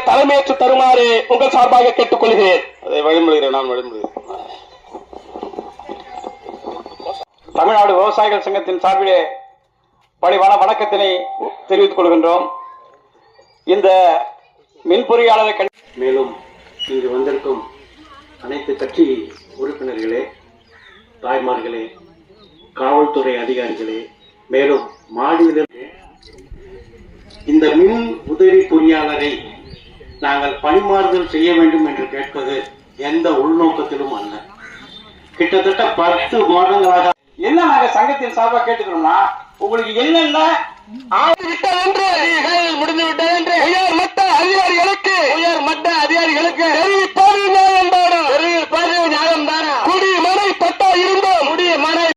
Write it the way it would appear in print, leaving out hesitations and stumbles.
தலைமையேற்று தருமாறு உங்கள் சார்பாக கேட்டுக்கொள்கிறேன். அதை வழிமொழிகிறேன். நான் வழிமொழிகிறேன். தமிழ்நாடு விவசாயிகள் சங்கத்தின் சார்பிலே பணிவான வணக்கத்தினை தெரிவித்துக் கொள்கின்றோம். இந்த மின் பொறியாளரை மேலும் இங்கு வந்திருக்கும் அனைத்து கட்சி உறுப்பினர்களே, தாய்மார்களே, காவல்துறை அதிகாரிகளே, மேலும் மாநில இந்த மின் உதவி பொறியாளரை நாங்கள் பணிமாறுதல் செய்ய வேண்டும் என்று கேட்பது எந்த உள்நோக்கத்திலும் அல்ல. கிட்டத்தட்ட 10 மாதங்களாக என்ன நாங்க சங்கத்தின் சார்பாக கேட்டுக்கிறோம்னா, உங்களுக்கு என்னென்ன முடிந்து விட்டது என்று மற்ற அதிகாரிகளை